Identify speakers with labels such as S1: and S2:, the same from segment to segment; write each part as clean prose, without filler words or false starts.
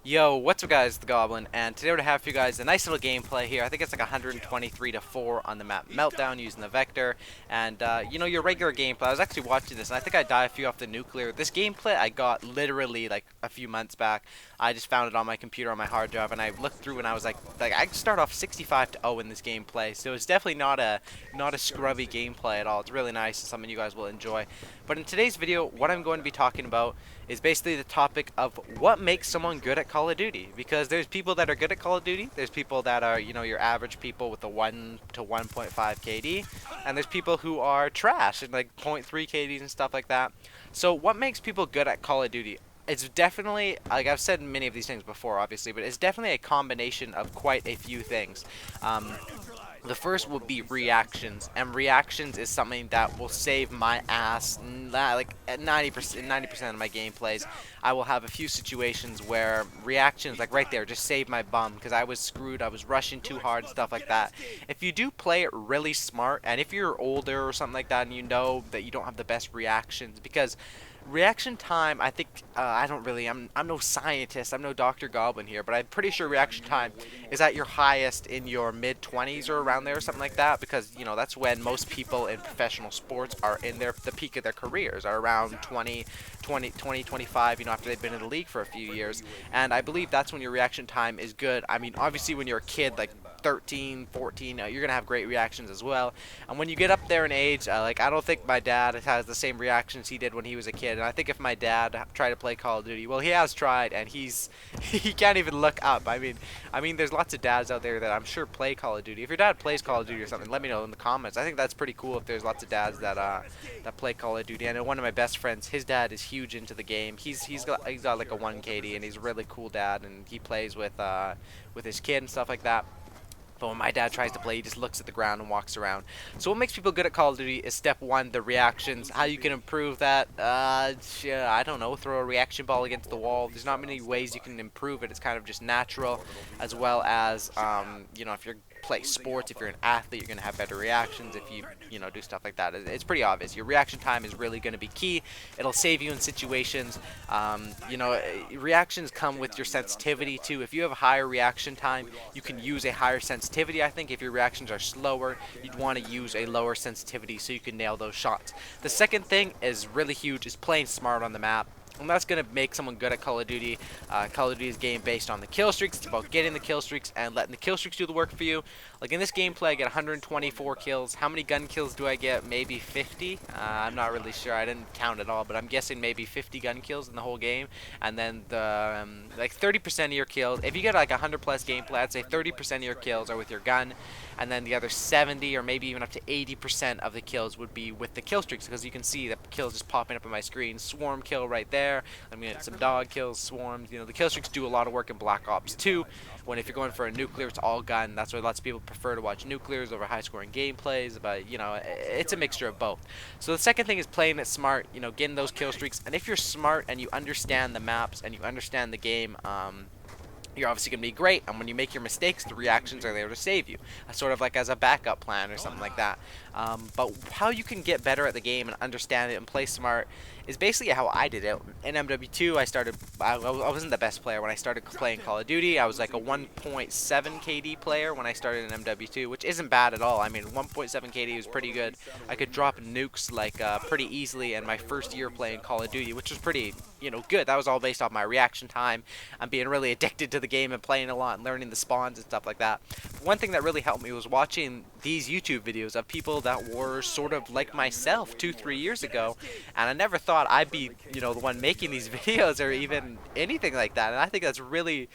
S1: Yo, what's up guys, the Goblin, and today we're going to have for you guys a nice little gameplay here. I think it's like 123 to 4 on the map Meltdown using the Vector, and your regular gameplay. I was actually watching this, and I think I died a few off the nuclear. This gameplay I got literally like a few months back. I just found it on my computer on my hard drive, and I looked through and I was like I start off 65 to 0 in this gameplay, so it's definitely not a scrubby gameplay at all. It's really nice and something you guys will enjoy. But in today's video, what I'm going to be talking about is basically the topic of what makes someone good at Call of Duty. Because there's people that are good at Call of Duty, there's people that are, your average people with a 1 to 1.5 KD, and there's people who are trash and like zero point 0.3 KDs and stuff like that. So what makes people good at Call of Duty? It's definitely, like I've said many of these things before, obviously, but it's definitely a combination of quite a few things. The first will be reactions, and reactions is something that will save my ass. Like at 90% of my gameplays, I will have a few situations where reactions, like right there, just save my bum because I was screwed. I was rushing too hard and stuff like that. If you do play it really smart, and if you're older or something like that, and you know that you don't have the best reactions, because reaction time, I think, I'm no scientist, I'm no Dr. Goblin here, but I'm pretty sure reaction time is at your highest in your mid 20s or around there or something like that, because, that's when most people in professional sports are in the peak of their careers, are around 25, after they've been in the league for a few years, and I believe that's when your reaction time is good. I mean, obviously when you're a kid, like 13, 14, you're going to have great reactions as well. And when you get up there in age, like I don't think my dad has the same reactions he did when he was a kid. And I think if my dad tried to play Call of Duty, well, he has tried, and he can't even look up. I mean, there's lots of dads out there that I'm sure play Call of Duty. If your dad plays Call of Duty or something, let me know in the comments. I think that's pretty cool if there's lots of dads that play Call of Duty. I know one of my best friends, his dad is huge into the game. He's got like a 1 KD, and he's a really cool dad, and he plays with his kid and stuff like that. But when my dad tries to play, he just looks at the ground and walks around. So what makes people good at Call of Duty is step one, the reactions. How you can improve that? I don't know. Throw a reaction ball against the wall. There's not many ways you can improve it. It's kind of just natural, as well as if you're play sports, if you're an athlete, you're going to have better reactions if you do stuff like that. It's pretty obvious. Your reaction time is really going to be key. It'll save you in situations. Reactions come with your sensitivity too. If you have a higher reaction time, you can use a higher sensitivity. I think if your reactions are slower, you'd want to use a lower sensitivity so you can nail those shots. The second thing is really huge, is playing smart on the map. And that's going to make someone good at Call of Duty. Call of Duty is a game based on the kill streaks. It's about getting the kill streaks and letting the kill streaks do the work for you. Like in this gameplay, I get 124 kills. How many gun kills do I get? Maybe 50? I'm not really sure. I didn't count it all, but I'm guessing maybe 50 gun kills in the whole game. And then like 30% of your kills, if you get like 100 plus gameplay, I'd say 30% of your kills are with your gun. And then the other 70 or maybe even up to 80% of the kills would be with the kill streaks, because you can see the kills just popping up on my screen. Swarm kill right there. I'm gonna get some dog kills, swarms. The kill streaks do a lot of work in Black Ops 2. When if you're going for a nuclear, it's all gun. That's why lots of people prefer to watch nuclears over high-scoring gameplays. But it's a mixture of both. So the second thing is playing it smart. Getting those kill streaks. And if you're smart and you understand the maps and you understand the game, you're obviously going to be great, and when you make your mistakes, the reactions are there to save you, sort of like as a backup plan or something like that. But how you can get better at the game and understand it and play smart is basically how I did it. In MW2, I wasn't the best player when I started playing Call of Duty. I was like a 1.7 KD player when I started in MW2, which isn't bad at all. I mean, 1.7 KD was pretty good. I could drop nukes like pretty easily in my first year playing Call of Duty, which was pretty, good. That was all based off my reaction time and being really addicted to the game and playing a lot and learning the spawns and stuff like that. One thing that really helped me was watching these YouTube videos of people that were sort of like myself 2-3 years ago, and I never thought I'd be the one making these videos or even anything like that. And I think that's really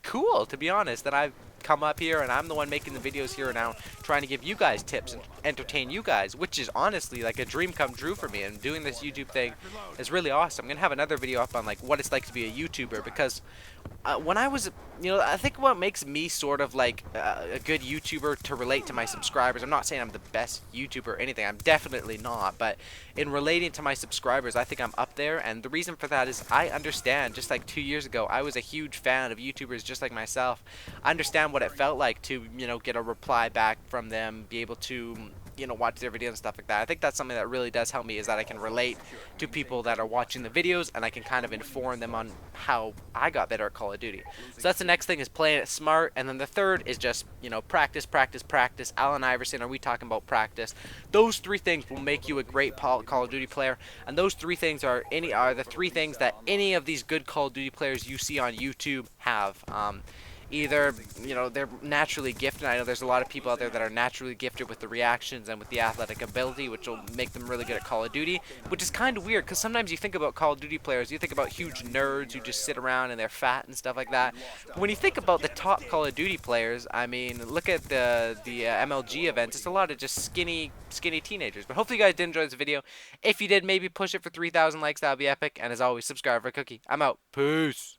S1: cool, to be honest, that I've come up here and I'm the one making the videos here now, trying to give you guys tips and entertain you guys, which is honestly like a dream come true for me. And doing this YouTube thing is really awesome. I'm gonna have another video up on like what it's like to be a YouTuber, because when I was, I think what makes me sort of like a good YouTuber to relate to my subscribers, I'm not saying I'm the best YouTuber or anything, I'm definitely not, but in relating to my subscribers, I think I'm up there. And the reason for that is I understand, just like 2 years ago, I was a huge fan of YouTubers just like myself. I understand what it felt like to, get a reply back from them, be able to watch their videos and stuff like that. I think that's something that really does help me, is that I can relate to people that are watching the videos, and I can kind of inform them on how I got better at Call of Duty. So that's the next thing, is playing it smart. And then the third is just, practice, practice, practice. Allen Iverson, are we talking about practice? Those three things will make you a great Call of Duty player, and those three things are the three things that any of these good Call of Duty players you see on YouTube have. Either they're naturally gifted. I know there's a lot of people out there that are naturally gifted with the reactions and with the athletic ability, which will make them really good at Call of Duty, which is kind of weird, because sometimes you think about Call of Duty players, you think about huge nerds who just sit around and they're fat and stuff like that. But when you think about the top Call of Duty players, I mean, look at the MLG events. It's a lot of just skinny teenagers. But hopefully you guys did enjoy this video. If you did, maybe push it for 3,000 likes. That would be epic. And as always, subscribe for a cookie. I'm out. Peace.